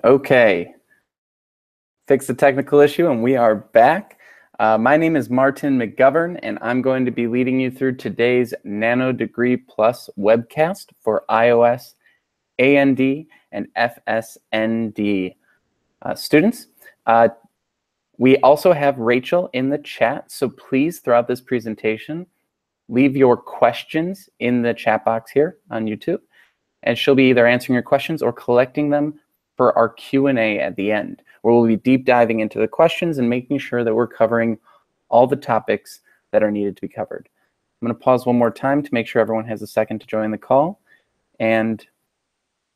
Okay, fix the technical issue and we are back. My name is Martin McGovern and I'm going to be leading you through today's Nanodegree Plus webcast for iOS, AND, and FSND students. We also have Rachel in the chat, so please throughout this presentation, leave your questions in the chat box here on YouTube, and she'll be either answering your questions or collecting them for our Q&A at the end, where we'll be deep diving into the questions and making sure that we're covering all the topics that are needed to be covered. I'm going to pause one more time to make sure everyone has a second to join the call, and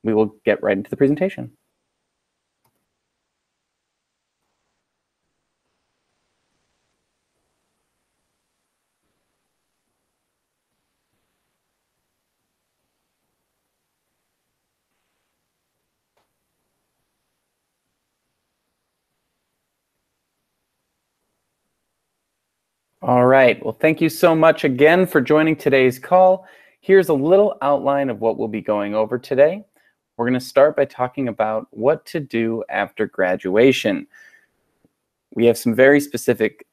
we will get right into the presentation. All right, well, thank you so much again for joining today's call. Here's a little outline of what we'll be going over today. We're going to start by talking about what to do after graduation. We have some very specific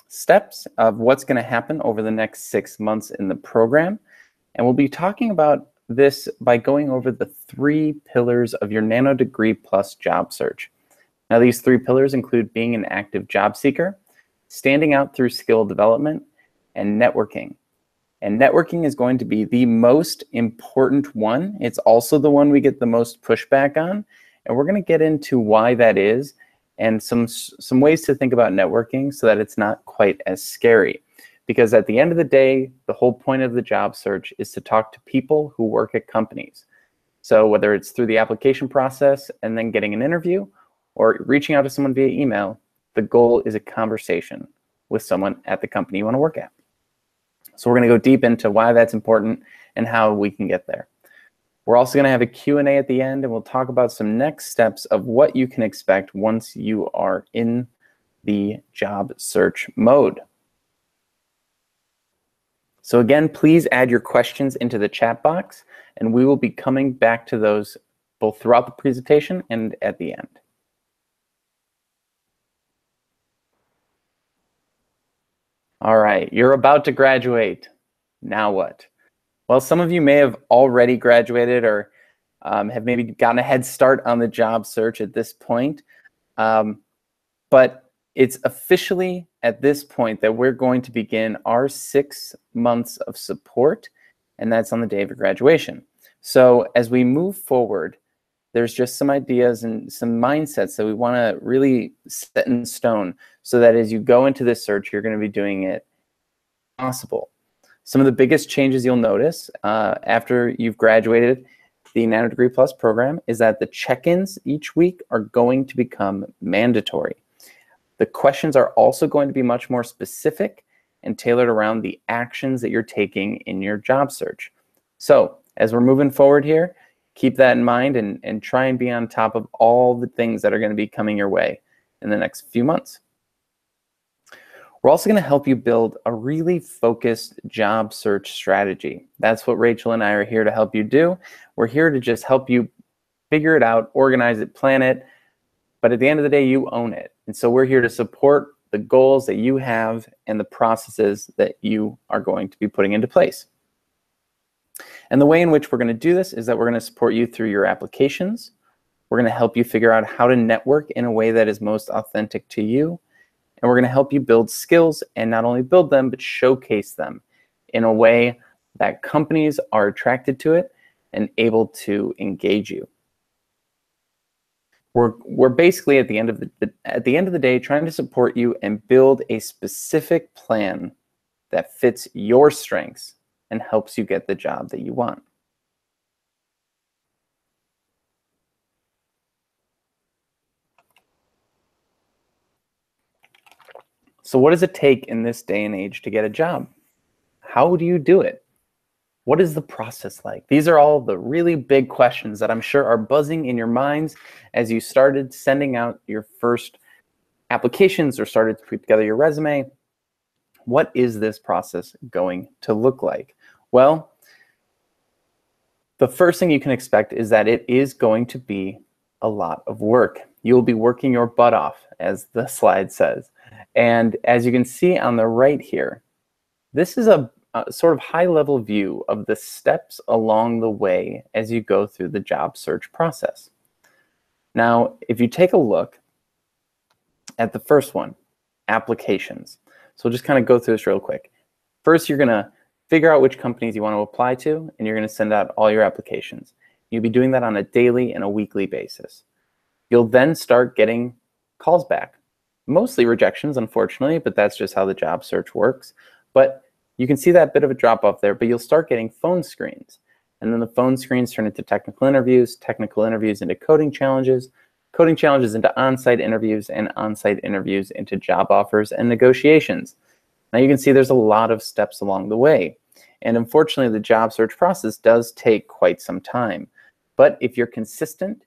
steps of what's going to happen over the next 6 months in the program. And we'll be talking about this by going over the 3 pillars of your Nanodegree Plus job search. Now, these 3 pillars include being an active job seeker, standing out through skill development, and networking. And networking is going to be the most important one. It's also the one we get the most pushback on. And we're going to get into why that is and some ways to think about networking so that it's not quite as scary. Because at the end of the day, the whole point of the job search is to talk to people who work at companies. So whether it's through the application process and then getting an interview or reaching out to someone via email, the goal is a conversation with someone at the company you want to work at. So we're going to go deep into why that's important and how we can get there. We're also going to have a Q&A at the end, and we'll talk about some next steps of what you can expect once you are in the job search mode. So again, please add your questions into the chat box, and we will be coming back to those both throughout the presentation and at the end. All right, you're about to graduate. Now what? Well, some of you may have already graduated or have maybe gotten a head start on the job search at this point. But it's officially at this point that we're going to begin our 6 months of support, and that's on the day of your graduation. So as we move forward, there's just some ideas and some mindsets that we want to really set in stone so that as you go into this search, you're going to be doing it possible. Some of the biggest changes you'll notice after you've graduated the Nanodegree Plus program is that the check-ins each week are going to become mandatory. The questions are also going to be much more specific and tailored around the actions that you're taking in your job search. So as we're moving forward here, keep that in mind and try and be on top of all the things that are going to be coming your way in the next few months. We're also going to help you build a really focused job search strategy. That's what Rachel and I are here to help you do. We're here to just help you figure it out, organize it, plan it, but at the end of the day, you own it. And so we're here to support the goals that you have and the processes that you are going to be putting into place. And the way in which we're going to do this is that we're going to support you through your applications. We're going to help you figure out how to network in a way that is most authentic to you. And we're going to help you build skills and not only build them, but showcase them in a way that companies are attracted to it and able to engage you. We're basically at the end of the day trying to support you and build a specific plan that fits your strengths and helps you get the job that you want. So what does it take in this day and age to get a job? How do you do it? What is the process like? These are all the really big questions that I'm sure are buzzing in your minds as you started sending out your first applications or started to put together your resume. What is this process going to look like? Well, the first thing you can expect is that it is going to be a lot of work. You'll be working your butt off, as the slide says. And as you can see on the right here, this is a sort of high-level view of the steps along the way as you go through the job search process. Now, if you take a look at the first one, applications. So we'll just kind of go through this real quick. First, you're going to figure out which companies you want to apply to, and you're going to send out all your applications. You'll be doing that on a daily and a weekly basis. You'll then start getting calls back. Mostly rejections, unfortunately, but that's just how the job search works. But you can see that bit of a drop off there, but you'll start getting phone screens. And then the phone screens turn into technical interviews into coding challenges into on-site interviews, and on-site interviews into job offers and negotiations. Now you can see there's a lot of steps along the way. And unfortunately, the job search process does take quite some time. But if you're consistent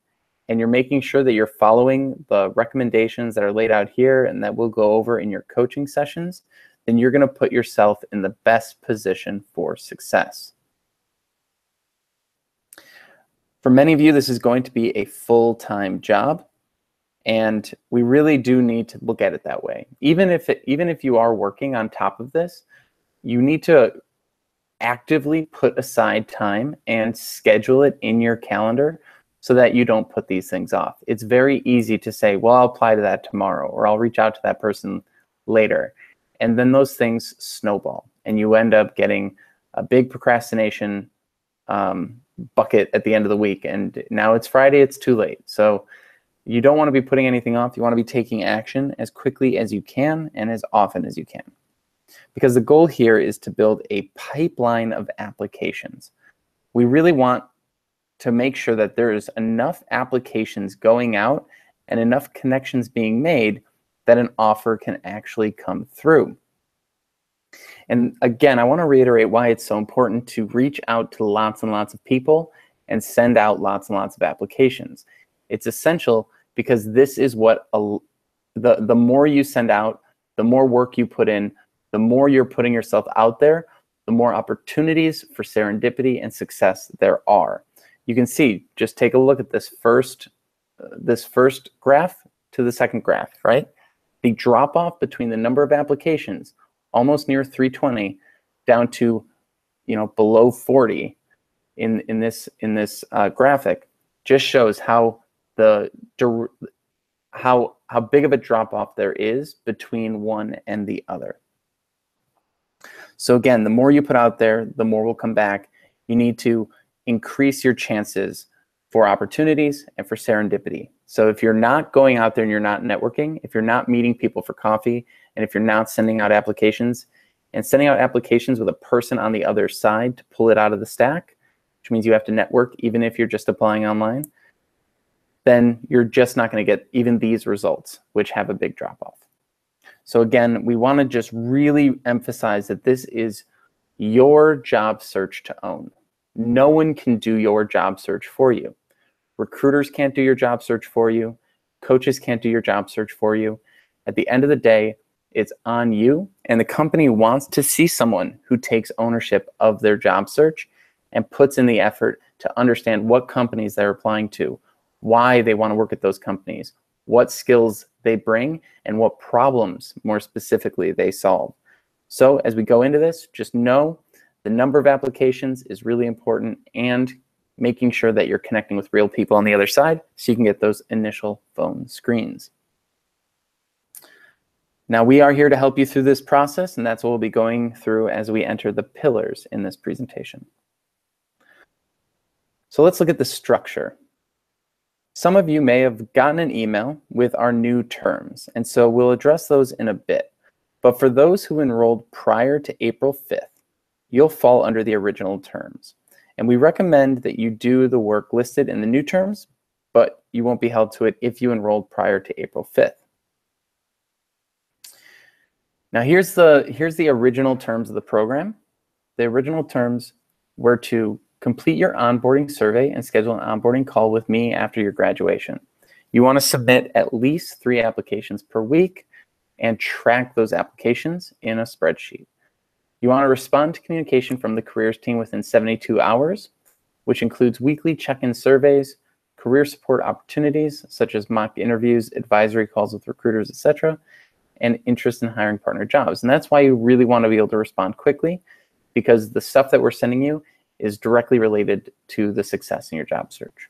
and you're making sure that you're following the recommendations that are laid out here and that we'll go over in your coaching sessions, then you're going to put yourself in the best position for success. For many of you, this is going to be a full-time job, and we really do need to look at it that way. Even if you are working on top of this, you need to actively put aside time and schedule it in your calendar so that you don't put these things off. It's very easy to say, well, I'll apply to that tomorrow, or I'll reach out to that person later. And then those things snowball, and you end up getting a big procrastination bucket at the end of the week. And now it's Friday, it's too late. So you don't want to be putting anything off. You want to be taking action as quickly as you can and as often as you can. Because the goal here is to build a pipeline of applications. We really want to make sure that there is enough applications going out and enough connections being made that an offer can actually come through. And again, I want to reiterate why it's so important to reach out to lots and lots of people and send out lots and lots of applications. It's essential because this is what the more you send out, the more work you put in, the more you're putting yourself out there, the more opportunities for serendipity and success there are. You can see, just take a look at this first graph to the second graph, right? The drop off between the number of applications, almost near 320, down to below 40 in this graphic, just shows how how big of a drop off there is between one and the other. So again, the more you put out there, the more will come back. You need to increase your chances for opportunities and for serendipity. So if you're not going out there and you're not networking, if you're not meeting people for coffee, and if you're not sending out applications, and sending out applications with a person on the other side to pull it out of the stack, which means you have to network even if you're just applying online, then you're just not going to get even these results, which have a big drop-off. So again, we want to just really emphasize that this is your job search to own. No one can do your job search for you. Recruiters can't do your job search for you. Coaches can't do your job search for you. At the end of the day, it's on you, and the company wants to see someone who takes ownership of their job search and puts in the effort to understand what companies they're applying to, why they want to work at those companies, what skills they bring, and what problems, more specifically, they solve. So as we go into this, just know the number of applications is really important, and making sure that you're connecting with real people on the other side so you can get those initial phone screens. Now, we are here to help you through this process, and that's what we'll be going through as we enter the pillars in this presentation. So let's look at the structure. Some of you may have gotten an email with our new terms, and so we'll address those in a bit. But for those who enrolled prior to April 5th, you'll fall under the original terms. And we recommend that you do the work listed in the new terms, but you won't be held to it if you enrolled prior to April 5th. Now here's the original terms of the program. The original terms were to complete your onboarding survey and schedule an onboarding call with me after your graduation. You want to submit at least 3 applications per week and track those applications in a spreadsheet. You want to respond to communication from the careers team within 72 hours, which includes weekly check-in surveys, career support opportunities, such as mock interviews, advisory calls with recruiters, etc., and interest in hiring partner jobs. And that's why you really want to be able to respond quickly, because the stuff that we're sending you is directly related to the success in your job search.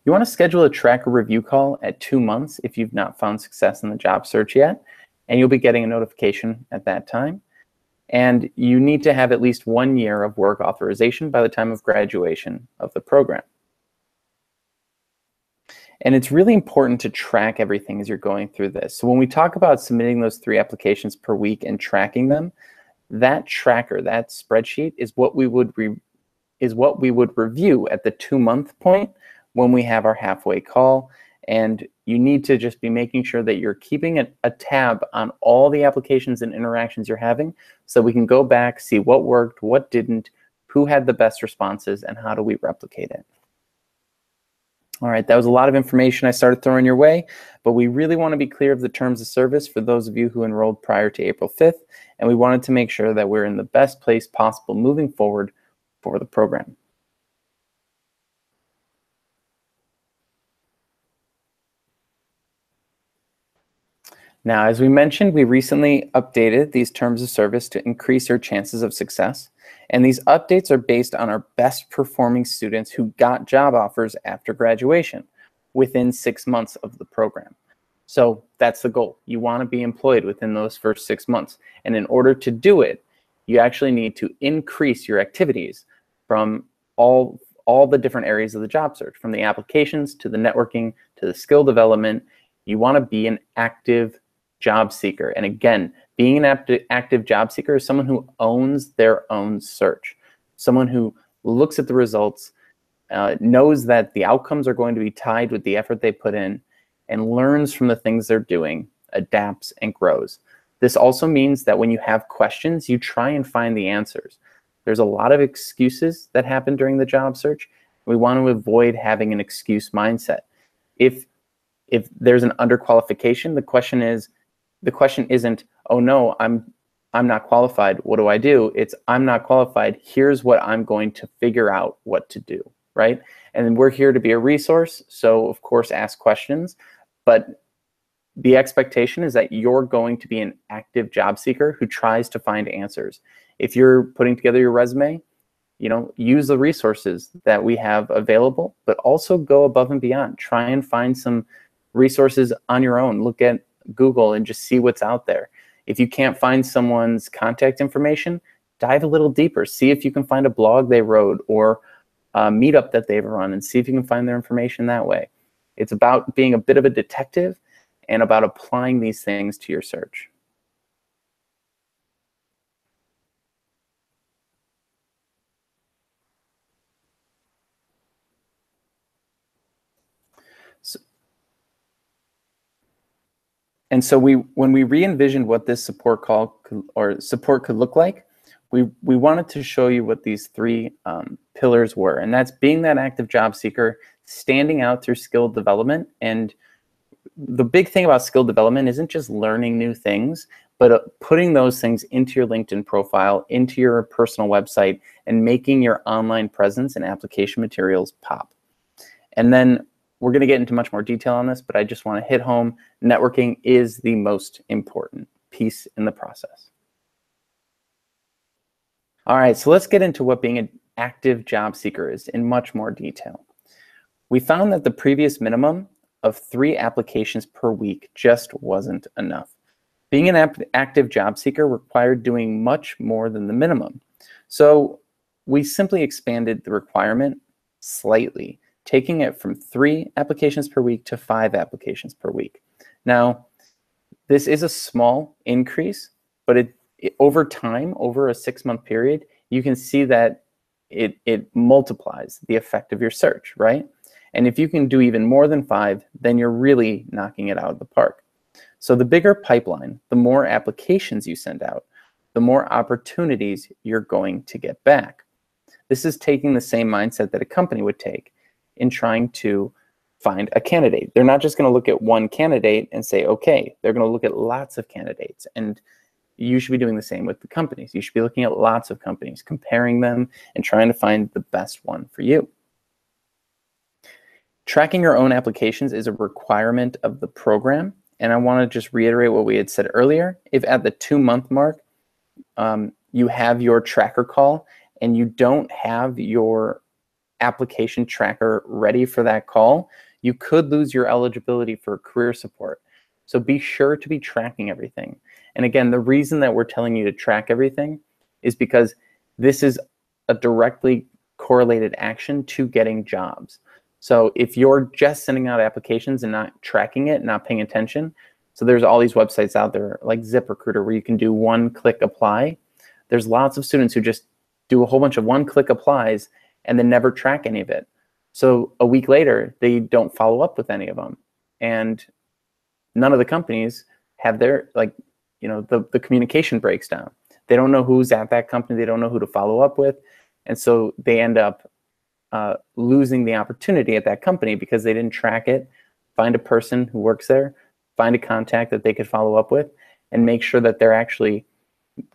You want to schedule a tracker review call at 2 months if you've not found success in the job search yet, and you'll be getting a notification at that time. And you need to have at least 1 year of work authorization by the time of graduation of the program. And it's really important to track everything as you're going through this. So when we talk about submitting those 3 applications per week and tracking them, that tracker, that spreadsheet, is what we would review at the 2-month point when we have our halfway call. And you need to just be making sure that you're keeping a tab on all the applications and interactions you're having, so we can go back, see what worked, what didn't, who had the best responses, and how do we replicate it. All right, that was a lot of information I started throwing your way, but we really want to be clear of the terms of service for those of you who enrolled prior to April 5th, and we wanted to make sure that we're in the best place possible moving forward for the program. Now, as we mentioned, we recently updated these terms of service to increase your chances of success. And these updates are based on our best performing students who got job offers after graduation within 6 months of the program. So that's the goal. You want to be employed within those first 6 months. And in order to do it, you actually need to increase your activities from all the different areas of the job search, from the applications to the networking to the skill development. You want to be an active job seeker. And again, being an active job seeker is someone who owns their own search, someone who looks at the results, knows that the outcomes are going to be tied with the effort they put in, and learns from the things they're doing, adapts, and grows. This also means that when you have questions, you try and find the answers. There's a lot of excuses that happen during the job search. We want to avoid having an excuse mindset. If there's an underqualification, the question isn't, oh no, I'm not qualified, what do I do? It's, I'm not qualified, here's what I'm going to figure out what to do, right? And we're here to be a resource, so of course ask questions, but the expectation is that you're going to be an active job seeker who tries to find answers. If you're putting together your resume, use the resources that we have available, but also go above and beyond. Try and find some resources on your own. Look at Google and just see what's out there. If you can't find someone's contact information, dive a little deeper. See if you can find a blog they wrote or a meetup that they've run, and see if you can find their information that way. It's about being a bit of a detective and about applying these things to your search. So when we re-envisioned what this support could look like, we wanted to show you what these 3 pillars were, and that's being that active job seeker, standing out through skill development. And the big thing about skill development isn't just learning new things, but putting those things into your LinkedIn profile, into your personal website, and making your online presence and application materials pop. And then we're going to get into much more detail on this, but I just want to hit home, networking is the most important piece in the process. All right, so let's get into what being an active job seeker is in much more detail. We found that the previous minimum of 3 applications per week just wasn't enough. Being an active job seeker required doing much more than the minimum. So we simply expanded the requirement slightly, taking it from 3 applications per week to 5 applications per week. Now, this is a small increase, but over time, over a 6-month period, you can see that it multiplies the effect of your search, right? And if you can do even more than 5, then you're really knocking it out of the park. So the bigger pipeline, the more applications you send out, the more opportunities you're going to get back. This is taking the same mindset that a company would take in trying to find a candidate. They're not just going to look at one candidate and say, okay, they're going to look at lots of candidates. And you should be doing the same with the companies. You should be looking at lots of companies, comparing them, and trying to find the best one for you. Tracking your own applications is a requirement of the program. And I want to just reiterate what we had said earlier. If at the 2-month mark, you have your tracker call and you don't have your application tracker ready for that call, you could lose your eligibility for career support. So be sure to be tracking everything. And again, the reason that we're telling you to track everything is because this is a directly correlated action to getting jobs. So if you're just sending out applications and not tracking it, not paying attention, so there's all these websites out there like ZipRecruiter where you can do one-click apply. There's lots of students who just do a whole bunch of one-click applies and then never track any of it. So a week later, they don't follow up with any of them. And none of the companies have their, the communication breaks down. They don't know who's at that company. They don't know who to follow up with. And so they end up losing the opportunity at that company because they didn't track it, find a person who works there, find a contact that they could follow up with, and make sure that they're actually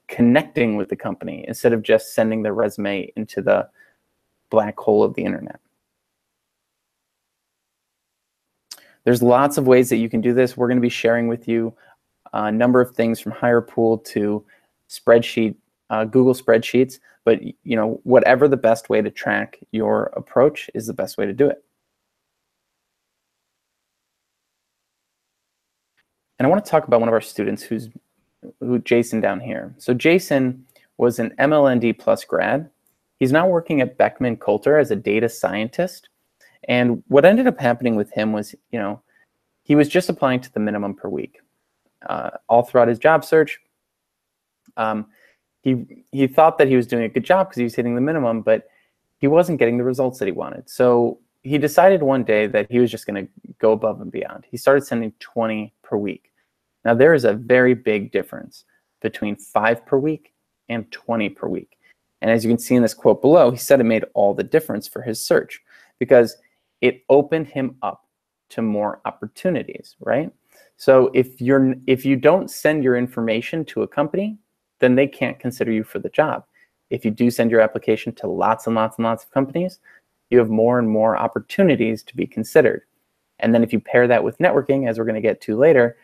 connecting with the company instead of just sending their resume into the black hole of the internet. There's lots of ways that you can do this. We're going to be sharing with you a number of things from HirePool to spreadsheet, Google Spreadsheets, but whatever the best way to track your approach is the best way to do it. And I want to talk about one of our students who's Jason down here. So Jason was an MLND plus grad. He's now working at Beckman Coulter as a data scientist. And what ended up happening with him was, he was just applying to the minimum per week. All throughout his job search, he thought that he was doing a good job because he was hitting the minimum, but he wasn't getting the results that he wanted. So he decided one day that he was just going to go above and beyond. He started sending 20 per week. Now, there is a very big difference between 5 per week and 20 per week. And as you can see in this quote below, he said it made all the difference for his search because it opened him up to more opportunities, right? So if you don't send your information to a company, then they can't consider you for the job. If you do send your application to lots and lots and lots of companies, you have more and more opportunities to be considered. And then if you pair that with networking, as we're going to get to later,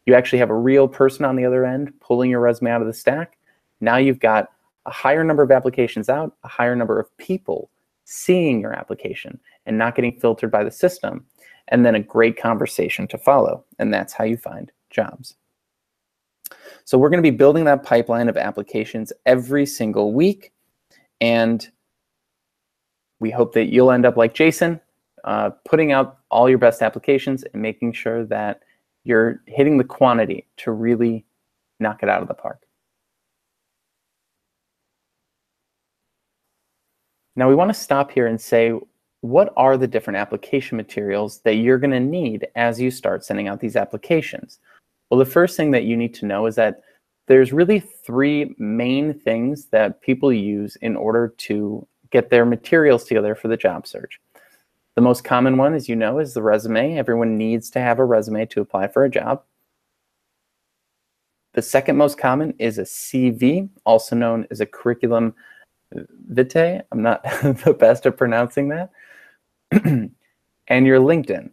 you actually have a real person on the other end pulling your resume out of the stack. Now you've got a higher number of applications out, a higher number of people seeing your application and not getting filtered by the system, and then a great conversation to follow. And that's how you find jobs. So we're going to be building that pipeline of applications every single week. And we hope that you'll end up like Jason, putting out all your best applications and making sure that you're hitting the quantity to really knock it out of the park. Now we want to stop here and say, what are the different application materials that you're going to need as you start sending out these applications? Well, the first thing that you need to know is that there's really 3 main things that people use in order to get their materials together for the job search. The most common one, as you know, is the resume. Everyone needs to have a resume to apply for a job. The second most common is a CV, also known as a curriculum vitae. I'm not the best at pronouncing that. And your LinkedIn.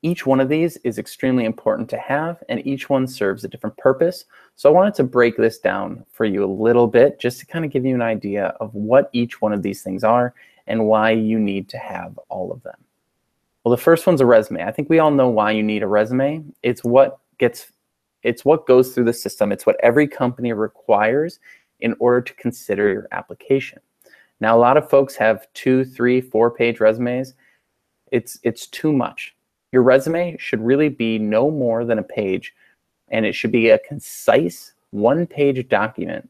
Each one of these is extremely important to have, and each one serves a different purpose. So I wanted to break this down for you a little bit, just to kind of give you an idea of what each one of these things are and why you need to have all of them. Well, the first one's a resume. I think we all know why you need a resume. It's what goes through the system. It's what every company requires in order to consider your application. Now, a lot of folks have 2, 3, 4-page resumes. It's too much. Your resume should really be no more than a page, and it should be a concise 1-page document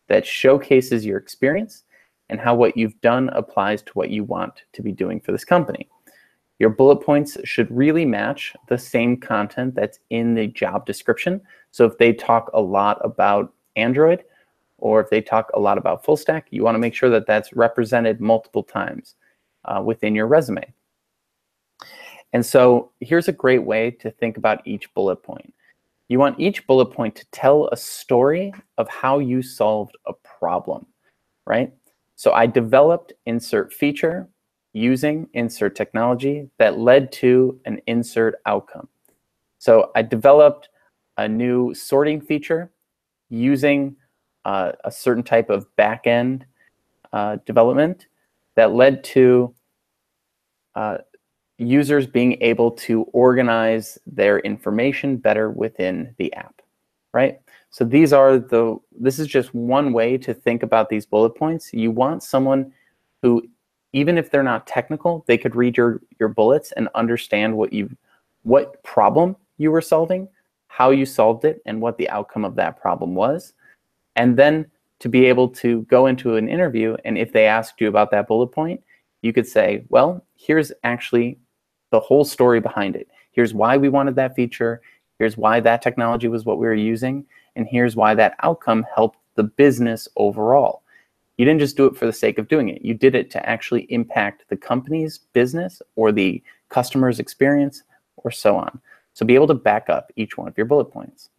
that showcases your experience and how what you've done applies to what you want to be doing for this company. Your bullet points should really match the same content that's in the job description. So if they talk a lot about Android, or if they talk a lot about full stack, you want to make sure that that's represented multiple times within your resume. And so here's a great way to think about each bullet point. You want each bullet point to tell a story of how you solved a problem, right? So I developed insert feature using insert technology that led to an insert outcome. So I developed a new sorting feature using a certain type of back-end development that led to users being able to organize their information better within the app, right? So this is just one way to think about these bullet points. You want someone who, even if they're not technical, they could read your bullets and understand what problem you were solving, how you solved it, and what the outcome of that problem was. And then to be able to go into an interview, and if they asked you about that bullet point, you could say, well, here's actually the whole story behind it. Here's why we wanted that feature. Here's why that technology was what we were using. And here's why that outcome helped the business overall. You didn't just do it for the sake of doing it. You did it to actually impact the company's business or the customer's experience or so on. So be able to back up each one of your bullet points.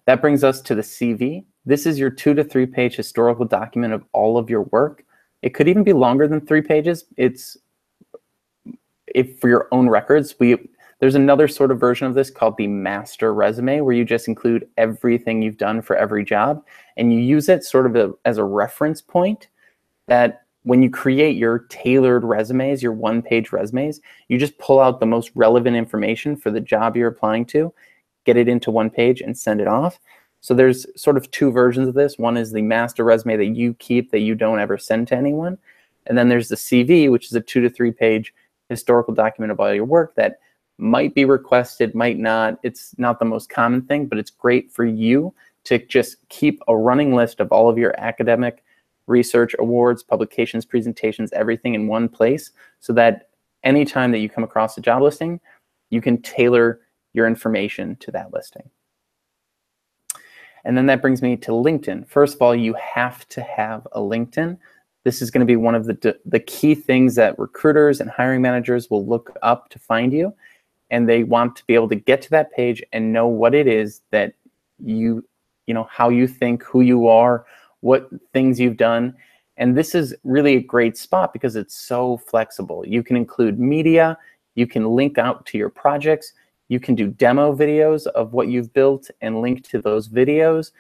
That brings us to the CV. This is your 2 to 3 page historical document of all of your work. It could even be longer than 3 pages. If for your own records, there's another sort of version of this called the master resume, where you just include everything you've done for every job, and you use it sort of as a reference point that when you create your tailored resumes, your one-page resumes, you just pull out the most relevant information for the job you're applying to, get it into one page, and send it off. So there's sort of 2 versions of this. One is the master resume that you keep, that you don't ever send to anyone. And then there's the CV, which is a 2 to 3 page historical document of all your work that might be requested, might not. It's not the most common thing, but it's great for you to just keep a running list of all of your academic research, awards, publications, presentations, everything in one place, so that anytime that you come across a job listing, you can tailor your information to that listing. And then that brings me to LinkedIn. First of all, you have to have a LinkedIn. This is going to be one of the key things that recruiters and hiring managers will look up to find you. And they want to be able to get to that page and know what it is that how you think, who you are, what things you've done. And this is really a great spot because it's so flexible. You can include media, you can link out to your projects, you can do demo videos of what you've built and link to those videos.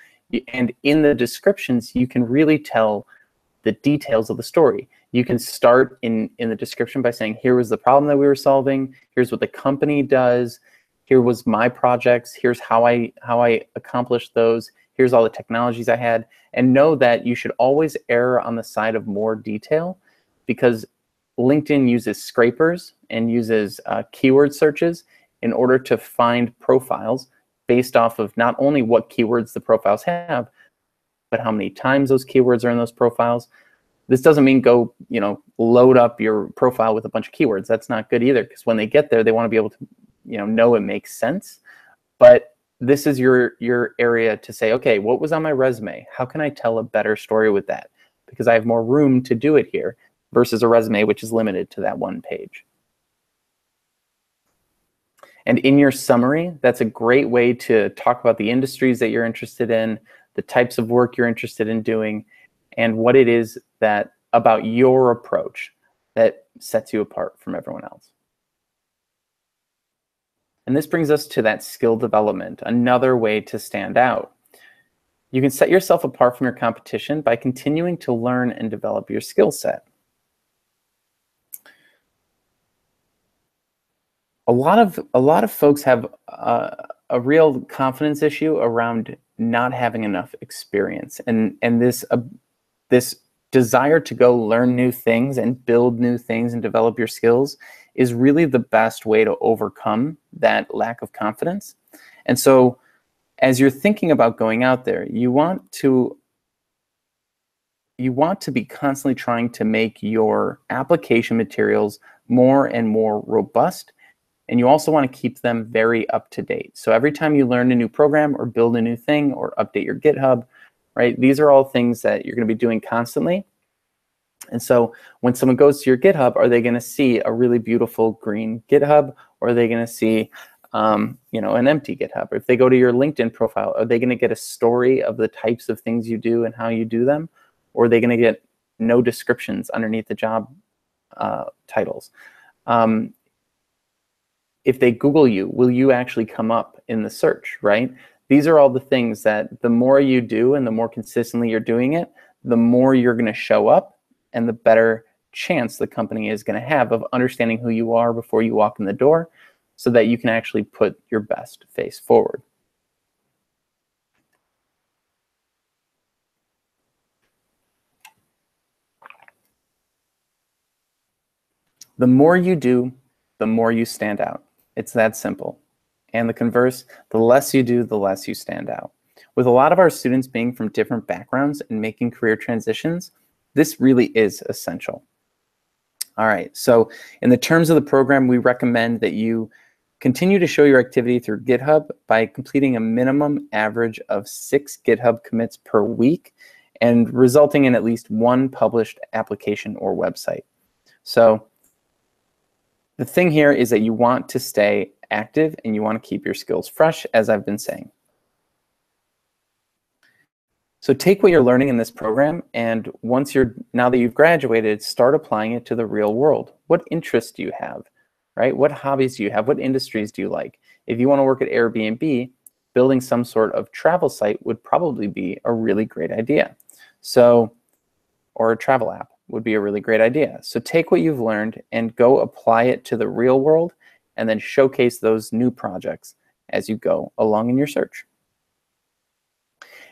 And in the descriptions, you can really tell the details of the story. You can start in the description by saying, here was the problem that we were solving, here's what the company does, here was my projects, here's how I accomplished those, here's all the technologies I had. And know that you should always err on the side of more detail, because LinkedIn uses scrapers and uses keyword searches in order to find profiles based off of not only what keywords the profiles have, but how many times those keywords are in those profiles. This doesn't mean go, load up your profile with a bunch of keywords. That's not good either, because when they get there, they want to be able to, know it makes sense. But this is your area to say, okay, what was on my resume? How can I tell a better story with that? Because I have more room to do it here versus a resume which is limited to that one page. And in your summary, that's a great way to talk about the industries that you're interested in, the types of work you're interested in doing, and what it is that about your approach that sets you apart from everyone else. And this brings us to that skill development, another way to stand out. You can set yourself apart from your competition by continuing to learn and develop your skill set. A lot of folks have a real confidence issue around not having enough experience, and this desire to go learn new things and build new things and develop your skills is really the best way to overcome that lack of confidence. And so as you're thinking about going out there, you want to be constantly trying to make your application materials more and more robust. And you also want to keep them very up to date. So every time you learn a new program or build a new thing or update your GitHub, right? These are all things that you're going to be doing constantly. And so when someone goes to your GitHub, are they going to see a really beautiful green GitHub, or are they going to see an empty GitHub? Or if they go to your LinkedIn profile, are they going to get a story of the types of things you do and how you do them? Or are they going to get no descriptions underneath the job titles. If they Google you, will you actually come up in the search, right? These are all the things that the more you do and the more consistently you're doing it, the more you're going to show up and the better chance the company is going to have of understanding who you are before you walk in the door so that you can actually put your best face forward. The more you do, the more you stand out. It's that simple. And the converse, the less you do, the less you stand out. With a lot of our students being from different backgrounds and making career transitions, this really is essential. All right, so in the terms of the program, we recommend that you continue to show your activity through GitHub by completing a minimum average of 6 GitHub commits per week and resulting in at least 1 published application or website. So the thing here is that you want to stay active and you want to keep your skills fresh, as I've been saying. So take what you're learning in this program, and now that you've graduated, start applying it to the real world. What interests do you have, right? What hobbies do you have? What industries do you like? If you want to work at Airbnb, building some sort of travel site would probably be a really great idea. So, or a travel app would be a really great idea. So take what you've learned and go apply it to the real world and then showcase those new projects as you go along in your search.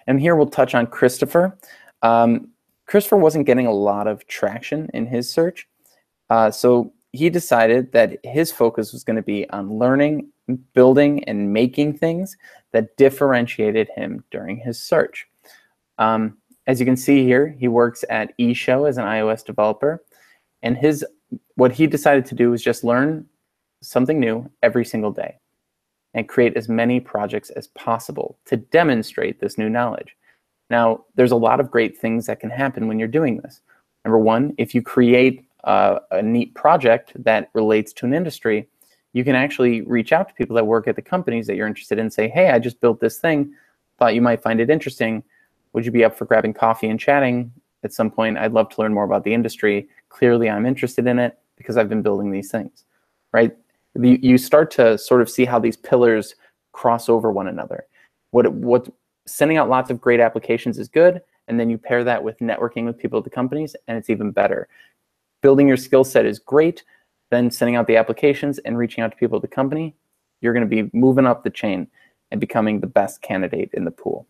And here we'll touch on Christopher. Christopher wasn't getting a lot of traction in his search. So he decided that his focus was going to be on learning, building, and making things that differentiated him during his search. As you can see here, he works at eShow as an iOS developer. And what he decided to do was just learn something new every single day and create as many projects as possible to demonstrate this new knowledge. Now, there's a lot of great things that can happen when you're doing this. Number one, if you create a neat project that relates to an industry, you can actually reach out to people that work at the companies that you're interested in and say, hey, I just built this thing, thought you might find it interesting. Would you be up for grabbing coffee and chatting at some point? I'd love to learn more about the industry. Clearly, I'm interested in it because I've been building these things, right? You start to sort of see how these pillars cross over one another. Sending out lots of great applications is good, and then you pair that with networking with people at the companies, and it's even better. Building your skill set is great, then sending out the applications and reaching out to people at the company, you're going to be moving up the chain and becoming the best candidate in the pool.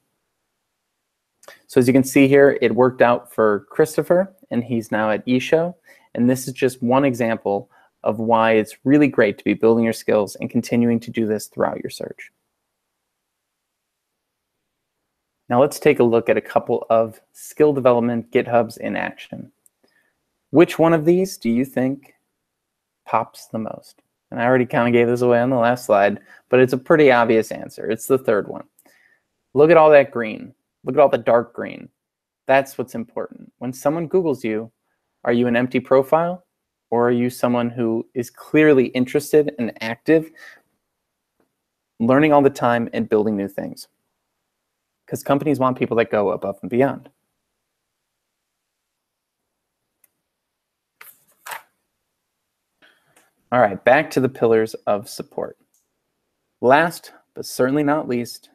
So as you can see here, it worked out for Christopher, and he's now at eShow, and this is just one example of why it's really great to be building your skills and continuing to do this throughout your search. Now let's take a look at a couple of skill development GitHubs in action. Which one of these do you think pops the most? And I already kind of gave this away on the last slide, but it's a pretty obvious answer. It's the third one. Look at all that green. Look at all the dark green. That's what's important. When someone Googles you, are you an empty profile? Or are you someone who is clearly interested and active, learning all the time and building new things? Because companies want people that go above and beyond. All right, back to the pillars of support. Last, but certainly not least,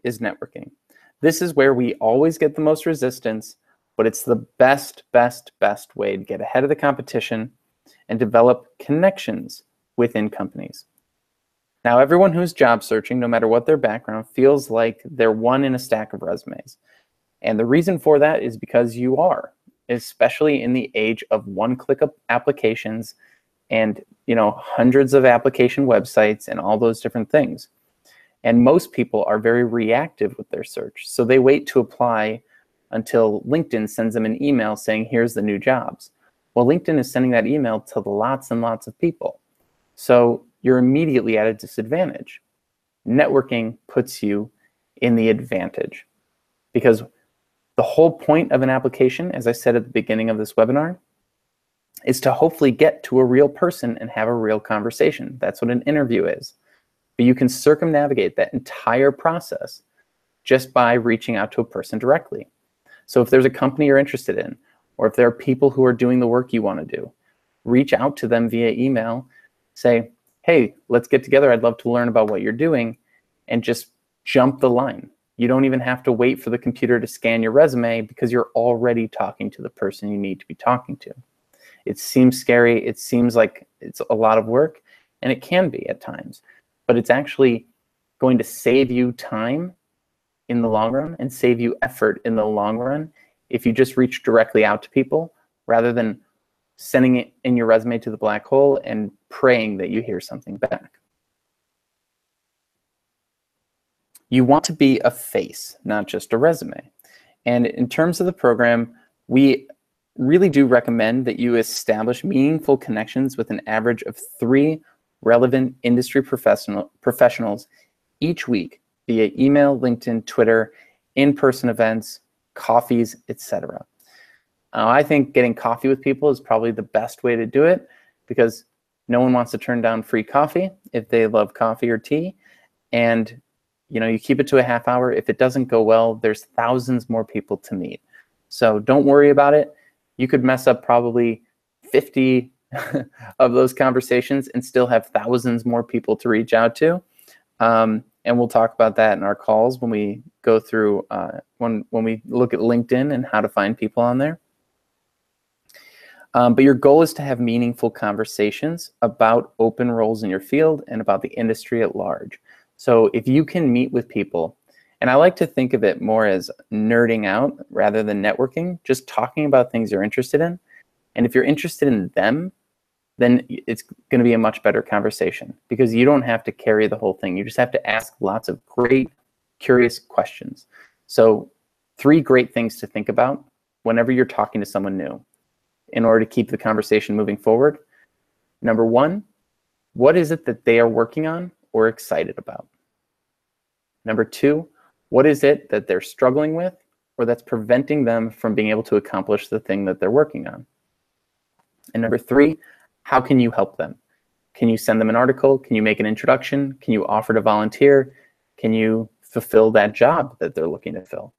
is networking. This is where we always get the most resistance, but it's the best way to get ahead of the competition and develop connections within companies. Now, everyone who's job searching, no matter what their background, feels like they're one in a stack of resumes. And the reason for that is because you are, especially in the age of one-click applications and hundreds of application websites and all those different things. And most people are very reactive with their search. So they wait to apply until LinkedIn sends them an email saying, here's the new jobs. Well, LinkedIn is sending that email to lots and lots of people. So you're immediately at a disadvantage. Networking puts you in the advantage because the whole point of an application, as I said at the beginning of this webinar, is to hopefully get to a real person and have a real conversation. That's what an interview is. But you can circumnavigate that entire process just by reaching out to a person directly. So if there's a company you're interested in, or if there are people who are doing the work you want to do, reach out to them via email, say, hey, let's get together. I'd love to learn about what you're doing, and just jump the line. You don't even have to wait for the computer to scan your resume because you're already talking to the person you need to be talking to. It seems scary. It seems like it's a lot of work, and it can be at times, but it's actually going to save you time in the long run and save you effort in the long run if you just reach directly out to people rather than sending it in your resume to the black hole and praying that you hear something back. You want to be a face, not just a resume. And in terms of the program, we really do recommend that you establish meaningful connections with an average of 3 relevant industry professionals each week via email, LinkedIn, Twitter, in-person events, coffees, etc. I think getting coffee with people is probably the best way to do it because no one wants to turn down free coffee if they love coffee or tea. And you keep it to a half hour. If it doesn't go well, there's thousands more people to meet. So don't worry about it. You could mess up probably 50 of those conversations and still have thousands more people to reach out to. And we'll talk about that in our calls when we go through, when we look at LinkedIn and how to find people on there. But your goal is to have meaningful conversations about open roles in your field and about the industry at large. So if you can meet with people, and I like to think of it more as nerding out rather than networking, just talking about things you're interested in. And if you're interested in them, then it's going to be a much better conversation because you don't have to carry the whole thing. You just have to ask lots of great, curious questions. So 3 great things to think about whenever you're talking to someone new in order to keep the conversation moving forward. Number 1, what is it that they are working on or excited about? Number 2, what is it that they're struggling with or that's preventing them from being able to accomplish the thing that they're working on? And number 3, how can you help them? Can you send them an article? Can you make an introduction? Can you offer to volunteer? Can you fulfill that job that they're looking to fill,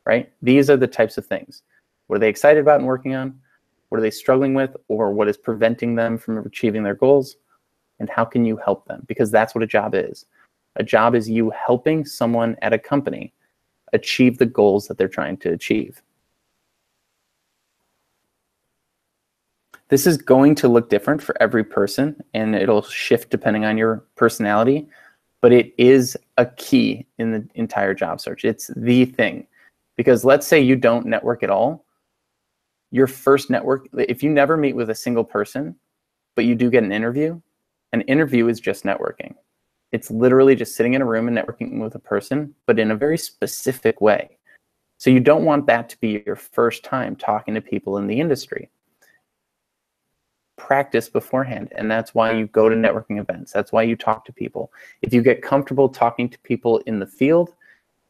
right? These are the types of things. What are they excited about and working on? What are they struggling with, or what is preventing them from achieving their goals? And how can you help them? Because that's what a job is. A job is you helping someone at a company achieve the goals that they're trying to achieve. This is going to look different for every person, and it'll shift depending on your personality, but it is a key in the entire job search. It's the thing. Because let's say you don't network at all. Your first network, if you never meet with a single person, but you do get an interview is just networking. It's literally just sitting in a room and networking with a person, but in a very specific way. So you don't want that to be your first time talking to people in the industry. Practice beforehand, and that's why you go to networking events. That's why you talk to people. If you get comfortable talking to people in the field,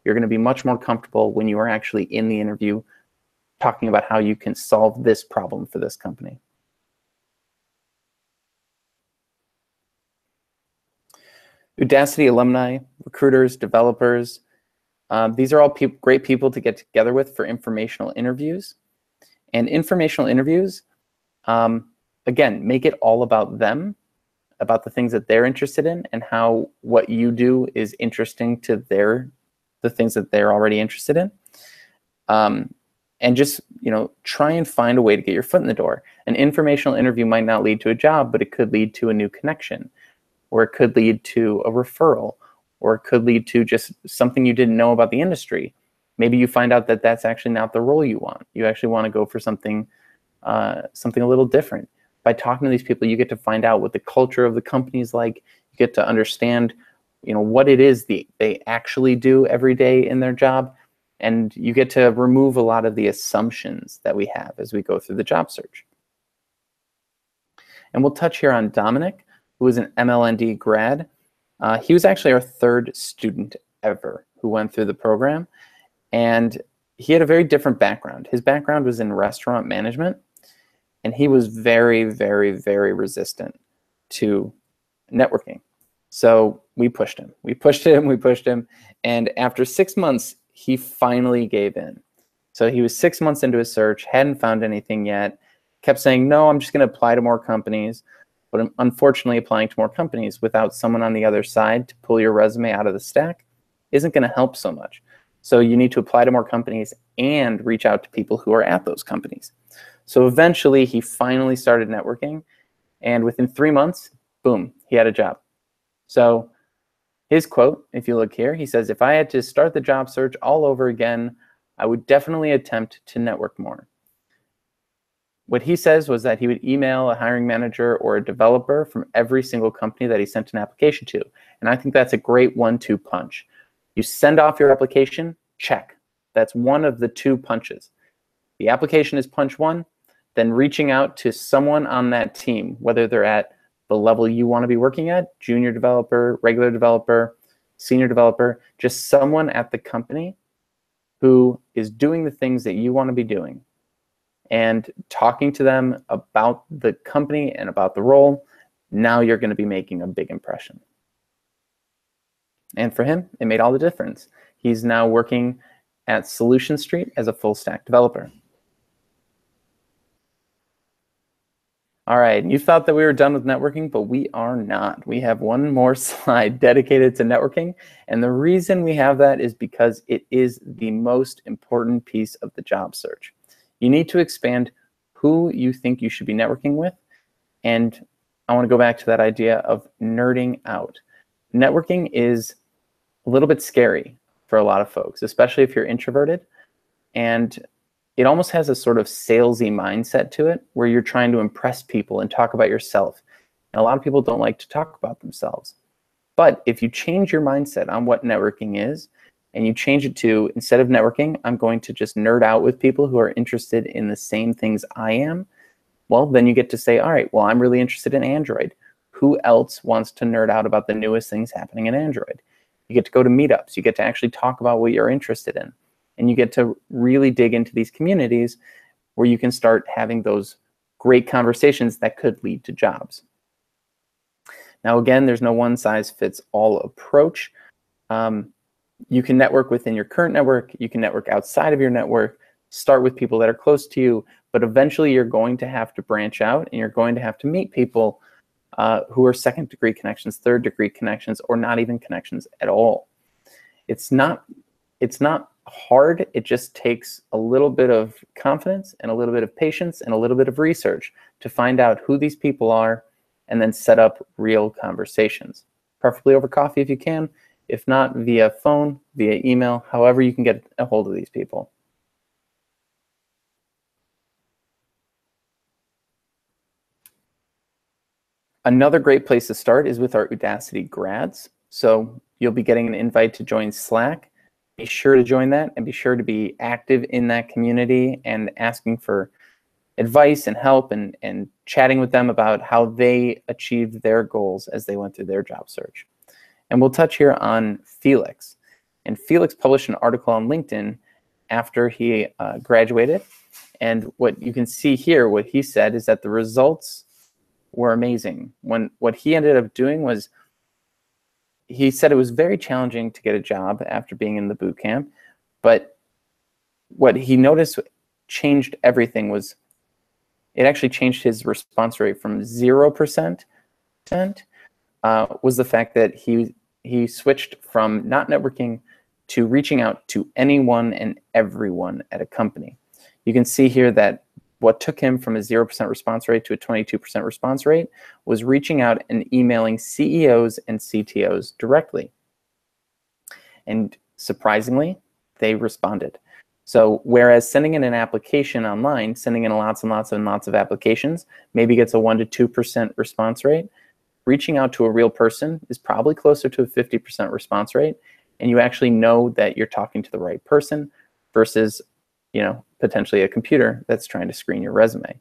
you're going to be much more comfortable when you are actually in the interview talking about how you can solve this problem for this company. Udacity alumni, recruiters, developers, these are all great people to get together with for informational interviews. And informational interviews, again, make it all about them, about the things that they're interested in, and how what you do is interesting to the things that they're already interested in. And just try and find a way to get your foot in the door. An informational interview might not lead to a job, but it could lead to a new connection, or it could lead to a referral, or it could lead to just something you didn't know about the industry. Maybe you find out that that's actually not the role you want. You actually want to go for something a little different. By talking to these people, you get to find out what the culture of the company is like. You get to understand, what it is they actually do every day in their job, and you get to remove a lot of the assumptions that we have as we go through the job search. And we'll touch here on Dominic, who is an MLND grad. He was actually our 3rd student ever who went through the program, and he had a very different background. His background was in restaurant management, and he was very, very, very resistant to networking. So we pushed him. We pushed him. And after 6 months, he finally gave in. So he was 6 months into his search, hadn't found anything yet. kept saying, no, I'm just going to apply to more companies. But unfortunately, applying to more companies without someone on the other side to pull your resume out of the stack isn't going to help so much. So you need to apply to more companies and reach out to people who are at those companies. So eventually, he finally started networking. And within 3 months, boom, he had a job. So his quote, if you look here, he says, if I had to start the job search all over again, I would definitely attempt to network more. What he says was that he would email a hiring manager or a developer from every single company that he sent an application to. And I think that's a great 1-2 punch. You send off your application, check. That's one of the 2 punches. The application is punch 1, then reaching out to someone on that team, whether they're at the level you want to be working at, junior developer, regular developer, senior developer, just someone at the company who is doing the things that you want to be doing, and talking to them about the company and about the role. Now you're going to be making a big impression. And for him, it made all the difference. He's now working at Solution Street as a full stack developer. All right, you thought that we were done with networking, but we are not. We have one more slide dedicated to networking. And the reason we have that is because it is the most important piece of the job search. You need to expand who you think you should be networking with. And I want to go back to that idea of nerding out. Networking is a little bit scary for a lot of folks, especially if you're introverted. And it almost has a sort of salesy mindset to it, where you're trying to impress people and talk about yourself. And a lot of people don't like to talk about themselves. But if you change your mindset on what networking is, and you change it to, instead of networking, I'm going to just nerd out with people who are interested in the same things I am, well, then you get to say, all right, well, I'm really interested in Android. Who else wants to nerd out about the newest things happening in Android? You get to go to meetups. You get to actually talk about what you're interested in. And you get to really dig into these communities where you can start having those great conversations that could lead to jobs. Now, again, there's no one-size-fits-all approach. You can network within your current network. You can network outside of your network. Start with people that are close to you. But eventually, you're going to have to branch out, and you're going to have to meet people who are second-degree connections, third-degree connections, or not even connections at all. It's not hard. It just takes a little bit of confidence and a little bit of patience and a little bit of research to find out who these people are, and then set up real conversations, preferably over coffee if you can, if not via phone, via email, however you can get a hold of these people. Another great place to start is with our Udacity grads. So you'll be getting an invite to join Slack. Be sure to join that, and be sure to be active in that community and asking for advice and help, and chatting with them about how they achieved their goals as they went through their job search. And we'll touch here on Felix. And Felix published an article on LinkedIn after he graduated. And what you can see here, what he said is that the results were amazing. What he ended up doing was, he said it was very challenging to get a job after being in the boot camp, but what he noticed changed everything was, it actually changed his response rate from 0% was the fact that he switched from not networking to reaching out to anyone and everyone at a company. You can see here that what took him from a 0% response rate to a 22% response rate was reaching out and emailing CEOs and CTOs directly. And surprisingly, they responded. So whereas sending in an application online, sending in lots and lots and lots of applications, maybe gets a 1% to 2% response rate, reaching out to a real person is probably closer to a 50% response rate. And you actually know that you're talking to the right person versus, potentially a computer that's trying to screen your resume.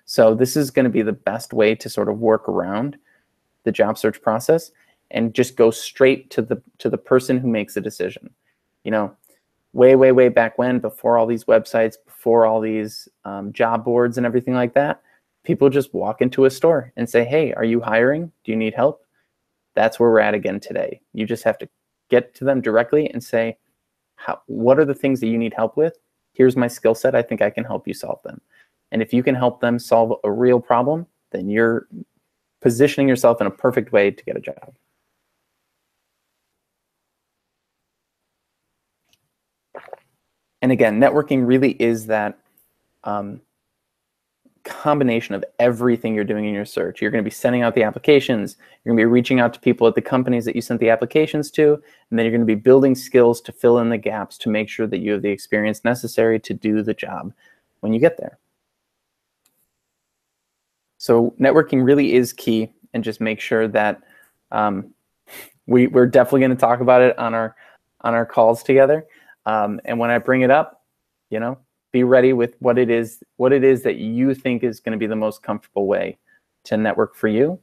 So this is going to be the best way to sort of work around the job search process and just go straight to the person who makes a decision. Way back when, before all these websites, before all these job boards and everything like that, people just walk into a store and say, hey, are you hiring? Do you need help? That's where we're at again today. You just have to get to them directly and say, what are the things that you need help with? Here's my skill set. I think I can help you solve them. And if you can help them solve a real problem, then you're positioning yourself in a perfect way to get a job. And again, networking really is that combination of everything you're doing in your search. You're going to be sending out the applications, you're going to be reaching out to people at the companies that you sent the applications to, and then you're going to be building skills to fill in the gaps to make sure that you have the experience necessary to do the job when you get there. So networking really is key, and just make sure that we're definitely going to talk about it on our calls together. And when I bring it up, be ready with what it is that you think is going to be the most comfortable way to network for you.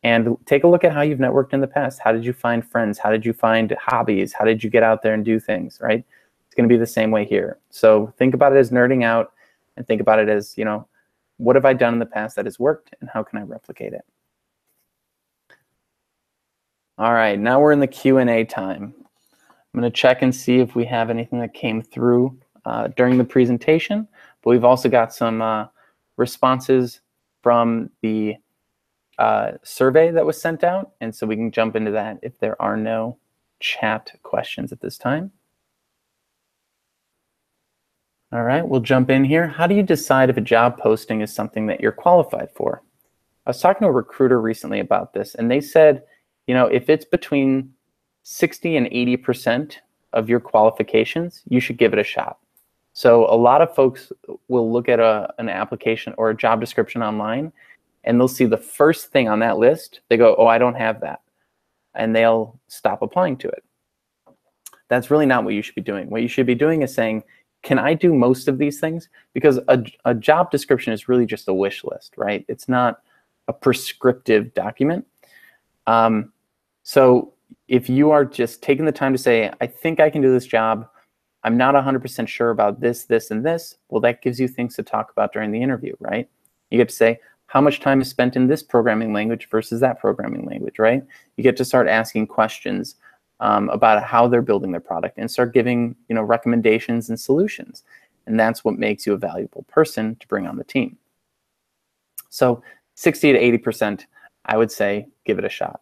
And take a look at how you've networked in the past. How did you find friends? How did you find hobbies? How did you get out there and do things, right? It's going to be the same way here. So think about it as nerding out, and think about it as, what have I done in the past that has worked, and how can I replicate it? All right, now we're in the Q&A time. I'm going to check and see if we have anything that came through during the presentation, but we've also got some responses from the survey that was sent out, and so we can jump into that if there are no chat questions at this time. All right, we'll jump in here. How do you decide if a job posting is something that you're qualified for? I was talking to a recruiter recently about this, and they said, if it's between 60 and 80% of your qualifications, you should give it a shot. So a lot of folks will look at an application or a job description online, and they'll see the first thing on that list. They go, oh, I don't have that. And they'll stop applying to it. That's really not what you should be doing. What you should be doing is saying, can I do most of these things? Because a job description is really just a wish list, right? It's not a prescriptive document. So if you are just taking the time to say, I think I can do this job, I'm not 100% sure about this, this, and this, well, that gives you things to talk about during the interview, right? You get to say, how much time is spent in this programming language versus that programming language, right? You get to start asking questions about how they're building their product, and start giving recommendations and solutions. And that's what makes you a valuable person to bring on the team. So 60 to 80%, I would say, give it a shot.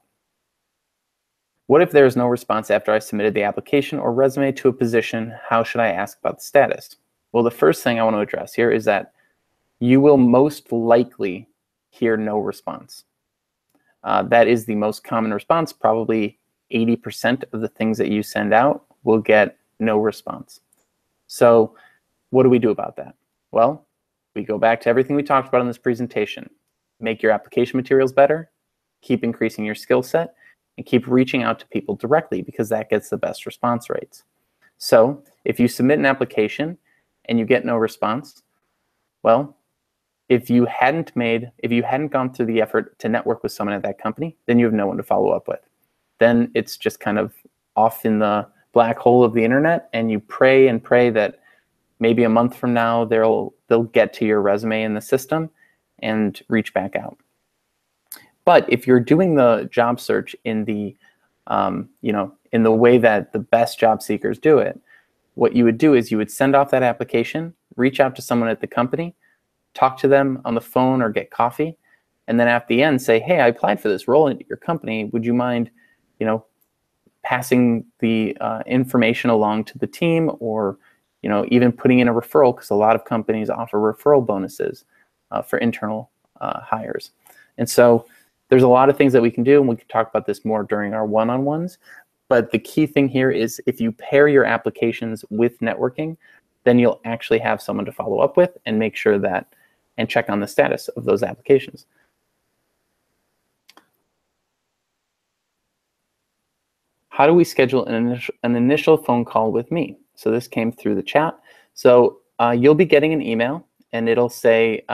What if there is no response after I submitted the application or resume to a position? How should I ask about the status? Well, the first thing I want to address here is that you will most likely hear no response. That is the most common response. Probably 80% of the things that you send out will get no response. So what do we do about that? Well, we go back to everything we talked about in this presentation. Make your application materials better, keep increasing your skill set, and keep reaching out to people directly, because that gets the best response rates. So if you submit an application and you get no response, well, if you hadn't gone through the effort to network with someone at that company, then you have no one to follow up with. Then it's just kind of off in the black hole of the internet, and you pray and pray that maybe a month from now they'll get to your resume in the system and reach back out. But if you're doing the job search in the in the way that the best job seekers do it, what you would do is you would send off that application, reach out to someone at the company, talk to them on the phone or get coffee, and then at the end say, hey, I applied for this role at your company. Would you mind, passing the information along to the team, or even putting in a referral, because a lot of companies offer referral bonuses for internal hires. And so there's a lot of things that we can do, and we can talk about this more during our one-on-ones. But the key thing here is, if you pair your applications with networking, then you'll actually have someone to follow up with and make sure that, and check on the status of those applications. How do we schedule an initial phone call with me? So this came through the chat. So you'll be getting an email, and it'll say,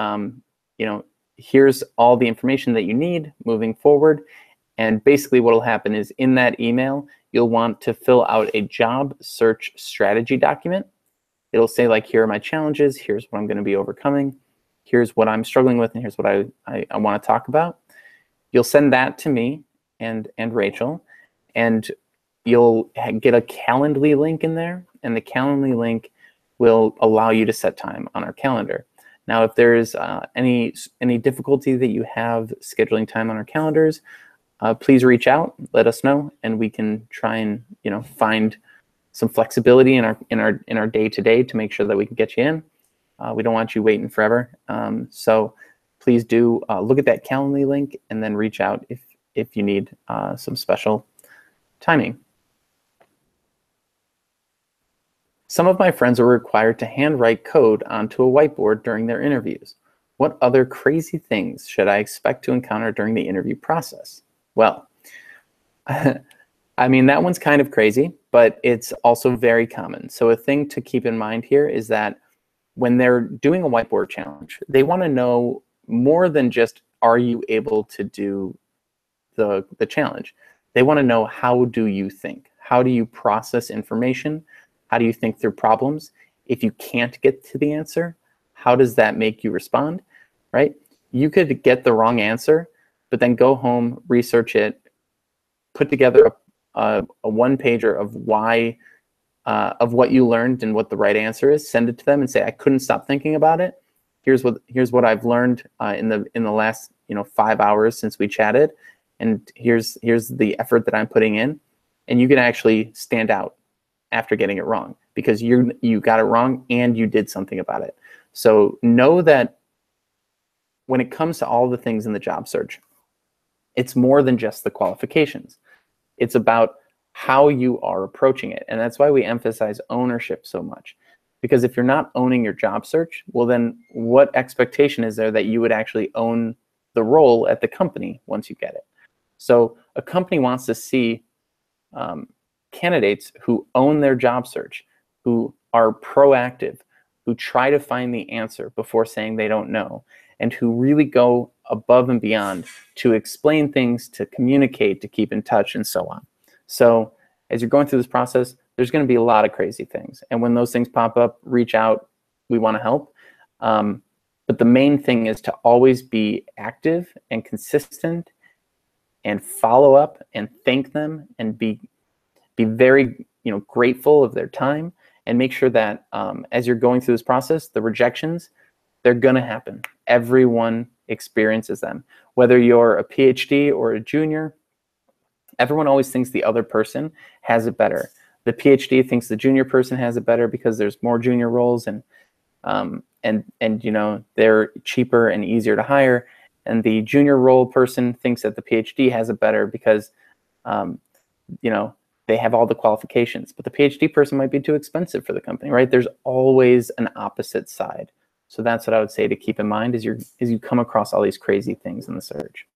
here's all the information that you need moving forward. And basically what will happen is, in that email, you'll want to fill out a job search strategy document. It'll say, like, here are my challenges, here's what I'm going to be overcoming, here's what I'm struggling with, and here's what I want to talk about. You'll send that to me and Rachel, and you'll get a Calendly link in there, and the Calendly link will allow you to set time on our calendar. Now, if there's any difficulty that you have scheduling time on our calendars, please reach out, let us know, and we can try and find some flexibility in our day-to-day to make sure that we can get you in. We don't want you waiting forever. So please do look at that Calendly link and then reach out if you need some special timing. Some of my friends are required to handwrite code onto a whiteboard during their interviews. What other crazy things should I expect to encounter during the interview process? Well, I mean, that one's kind of crazy, but it's also very common. So a thing to keep in mind here is that when they're doing a whiteboard challenge, they want to know more than just, are you able to do the challenge? They want to know, how do you think? How do you process information? How do you think through problems? If you can't get to the answer, how does that make you respond, right? You could get the wrong answer, but then go home, research it, put together a one-pager of why, of what you learned and what the right answer is. Send it to them and say, I couldn't stop thinking about it. Here's what I've learned in the last 5 hours since we chatted, and here's the effort that I'm putting in. And you can actually stand out after getting it wrong, because you got it wrong and you did something about it. So know that when it comes to all the things in the job search, it's more than just the qualifications. It's about how you are approaching it. And that's why we emphasize ownership so much. Because if you're not owning your job search, well, then what expectation is there that you would actually own the role at the company once you get it? So a company wants to see candidates who own their job search, who are proactive, who try to find the answer before saying they don't know, and who really go above and beyond to explain things, to communicate, to keep in touch, and so on. So as you're going through this process, there's going to be a lot of crazy things. And when those things pop up, reach out. We want to help. But the main thing is to always be active and consistent and follow up and thank them and be very grateful of their time, and make sure that as you're going through this process, the rejections, they're going to happen. Everyone experiences them. Whether you're a PhD or a junior, everyone always thinks the other person has it better. The PhD thinks the junior person has it better because there's more junior roles, and they're cheaper and easier to hire. And the junior role person thinks that the PhD has it better because they have all the qualifications. But the PhD person might be too expensive for the company, right? There's always an opposite side. So that's what I would say to keep in mind as you come across all these crazy things in the search.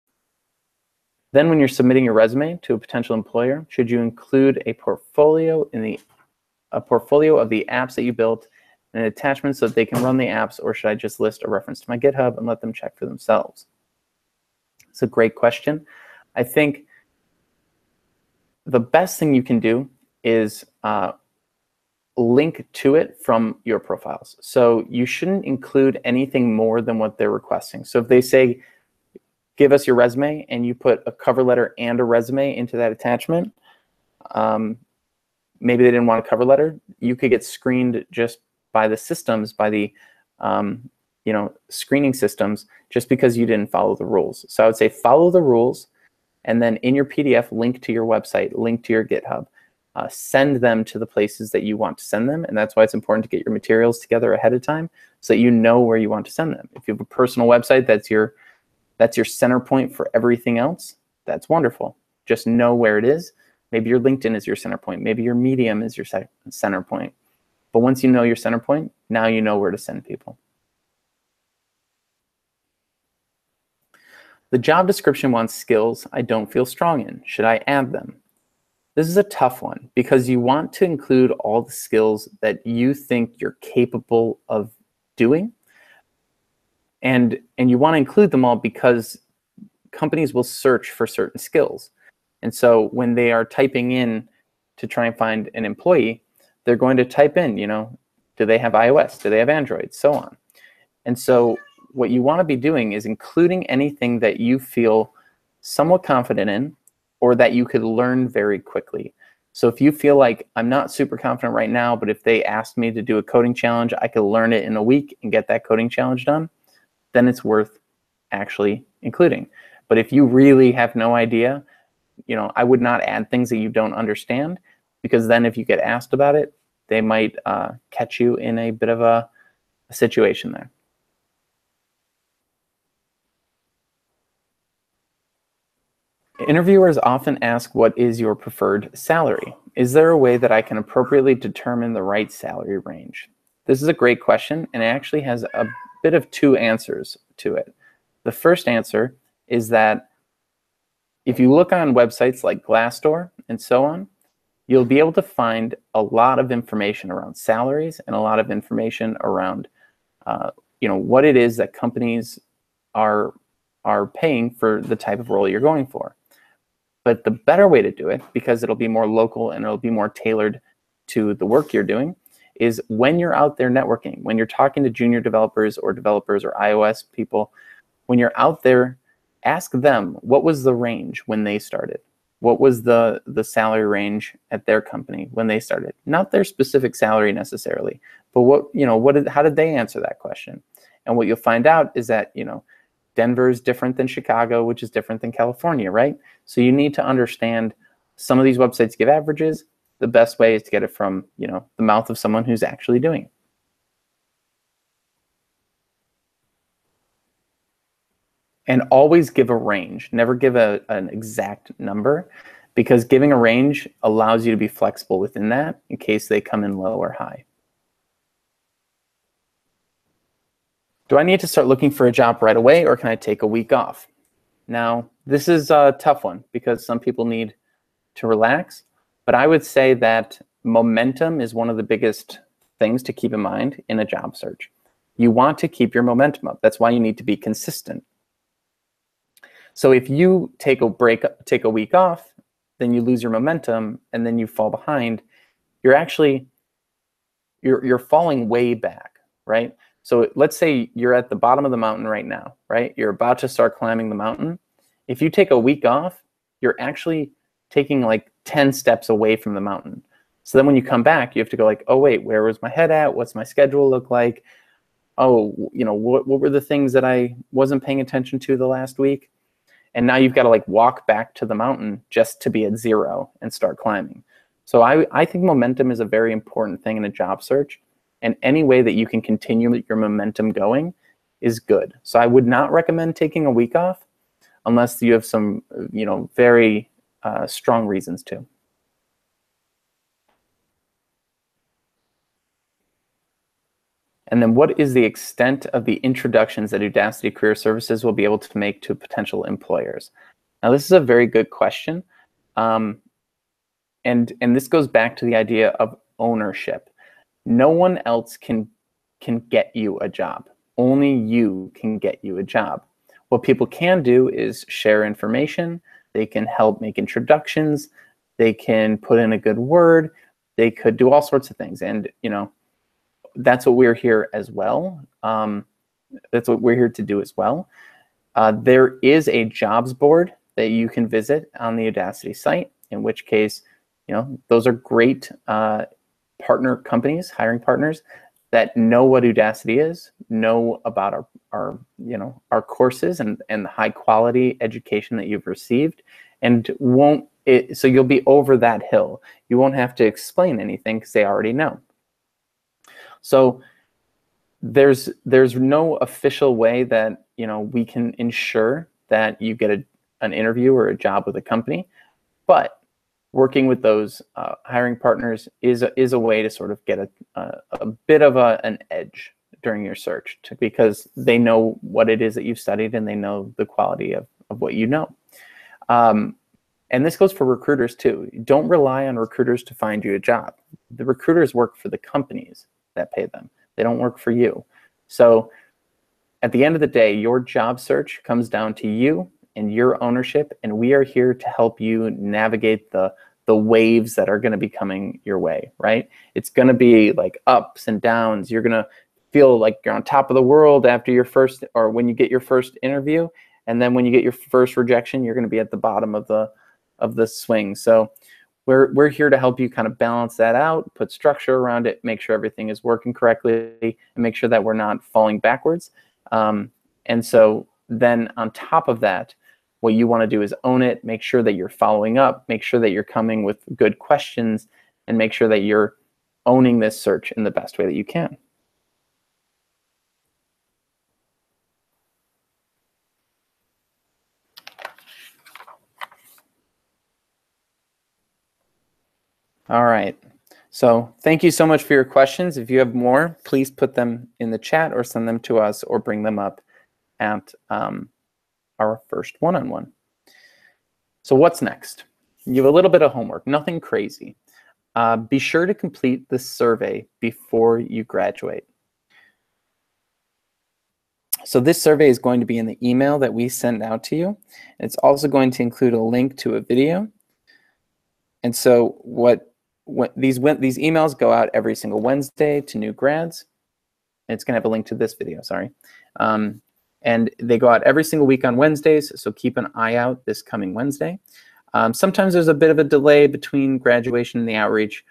Then when you're submitting your resume to a potential employer, should you include a portfolio of the apps that you built and an attachment so that they can run the apps, or should I just list a reference to my GitHub and let them check for themselves? It's a great question. I think the best thing you can do is link to it from your profiles. So you shouldn't include anything more than what they're requesting. So if they say, give us your resume, and you put a cover letter and a resume into that attachment, maybe they didn't want a cover letter, you could get screened just by the systems, by the screening systems, just because you didn't follow the rules. So I would say follow the rules, and then in your PDF, link to your website, link to your GitHub. Send them to the places that you want to send them, and that's why it's important to get your materials together ahead of time so that you know where you want to send them. If you have a personal website that's your center point for everything else, that's wonderful. Just know where it is. Maybe your LinkedIn is your center point. Maybe your Medium is your center point. But once you know your center point, now you know where to send people. The job description wants skills I don't feel strong in. Should I add them? This is a tough one because you want to include all the skills that you think you're capable of doing. And you want to include them all because companies will search for certain skills. And so when they are typing in to try and find an employee, they're going to type in, do they have iOS? Do they have Android? So on. And so what you want to be doing is including anything that you feel somewhat confident in or that you could learn very quickly. So if you feel like I'm not super confident right now, but if they asked me to do a coding challenge, I could learn it in a week and get that coding challenge done, then it's worth actually including. But if you really have no idea, I would not add things that you don't understand, because then if you get asked about it, they might catch you in a bit of a situation there. Interviewers often ask, what is your preferred salary? Is there a way that I can appropriately determine the right salary range? This is a great question, and it actually has a bit of two answers to it. The first answer is that if you look on websites like Glassdoor and so on, you'll be able to find a lot of information around salaries and a lot of information around what it is that companies are paying for the type of role you're going for. But the better way to do it, because it'll be more local and it'll be more tailored to the work you're doing, is when you're out there networking, when you're talking to junior developers or iOS people, when you're out there, ask them, what was the range when they started? What was the salary range at their company when they started? Not their specific salary necessarily, but how did they answer that question? And what you'll find out is that, Denver is different than Chicago, which is different than California, right? So you need to understand, some of these websites give averages. The best way is to get it from, the mouth of someone who's actually doing it. And always give a range. Never give an exact number, because giving a range allows you to be flexible within that in case they come in low or high. Do I need to start looking for a job right away, or can I take a week off? Now, this is a tough one because some people need to relax, but I would say that momentum is one of the biggest things to keep in mind in a job search. You want to keep your momentum up. That's why you need to be consistent. So if you take a week off, then you lose your momentum and then you fall behind, you're falling way back, right? So let's say you're at the bottom of the mountain right now, right? You're about to start climbing the mountain. If you take a week off, you're actually taking like 10 steps away from the mountain. So then when you come back, you have to go like, oh wait, where was my head at? What's my schedule look like? Oh, what were the things that I wasn't paying attention to the last week? And now you've got to like walk back to the mountain just to be at zero and start climbing. So I think momentum is a very important thing in a job search. And any way that you can continue your momentum going is good. So I would not recommend taking a week off unless you have some, very strong reasons to. And then what is the extent of the introductions that Udacity Career Services will be able to make to potential employers? Now, this is a very good question. And this goes back to the idea of ownership. No one else can get you a job. Only you can get you a job. What people can do is share information. They can help make introductions. They can put in a good word. They could do all sorts of things. And, that's what we're here as well. That's what we're here to do as well. There is a jobs board that you can visit on the Udacity site, in which case, those are great partner companies, hiring partners that know what Udacity is, know about our courses and the high quality education that you've received, and so you'll be over that hill. You won't have to explain anything because they already know. So there's no official way that we can ensure that you get an interview or a job with a company, but working with those hiring partners is a way to sort of get a bit of an edge during your search, because they know what it is that you've studied and they know the quality of what you know. And this goes for recruiters too. Don't rely on recruiters to find you a job. The recruiters work for the companies that pay them. They don't work for you. So at the end of the day, your job search comes down to you and your ownership, and we are here to help you navigate the waves that are going to be coming your way, right? It's going to be like ups and downs. You're going to feel like you're on top of the world after your first, or when you get your first interview, and then when you get your first rejection, you're going to be at the bottom of the swing. So we're here to help you kind of balance that out, put structure around it, make sure everything is working correctly, and make sure that we're not falling backwards. And so then on top of that, what you want to do is own it, make sure that you're following up, make sure that you're coming with good questions, and make sure that you're owning this search in the best way that you can. All right. So thank you so much for your questions. If you have more, please put them in the chat or send them to us or bring them up at our first one-on-one. So what's next? You have a little bit of homework, nothing crazy. Be sure to complete the survey before you graduate. So this survey is going to be in the email that we send out to you. It's also going to include a link to a video. And so these emails go out every single Wednesday to new grads. It's going to have a link to this video, sorry. And they go out every single week on Wednesdays, so keep an eye out this coming Wednesday. Sometimes there's a bit of a delay between graduation and the outreach,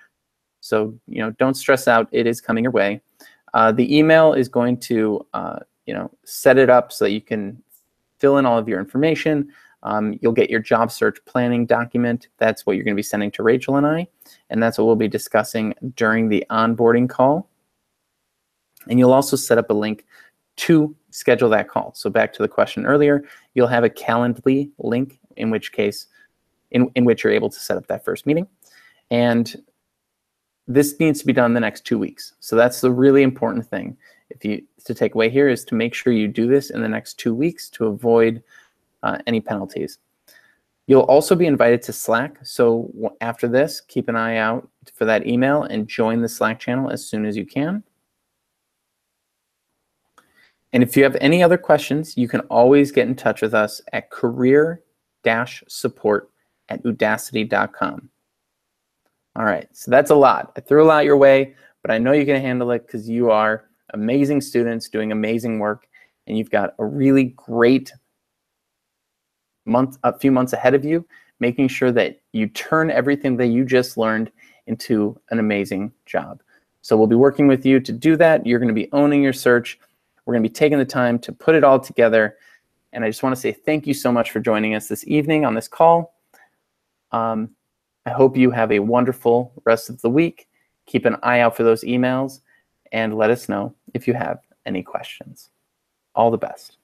so don't stress out. It is coming your way. The email is going to set it up so that you can fill in all of your information. You'll get your job search planning document. That's what you're going to be sending to Rachel and I, and that's what we'll be discussing during the onboarding call. And you'll also set up a link to schedule that call. So back to the question earlier, you'll have a Calendly link, in which case, in which you're able to set up that first meeting. And this needs to be done the next 2 weeks. So that's the really important thing to take away here, is to make sure you do this in the next 2 weeks to avoid any penalties. You'll also be invited to Slack. So after this, keep an eye out for that email and join the Slack channel as soon as you can. And if you have any other questions, you can always get in touch with us at career-support@udacity.com. All right, so that's a lot. I threw a lot your way, but I know you can handle it because you are amazing students doing amazing work, and you've got a really great a few months ahead of you, making sure that you turn everything that you just learned into an amazing job. So we'll be working with you to do that. You're going to be owning your search. We're going to be taking the time to put it all together. And I just want to say thank you so much for joining us this evening on this call. I hope you have a wonderful rest of the week. Keep an eye out for those emails and let us know if you have any questions. All the best.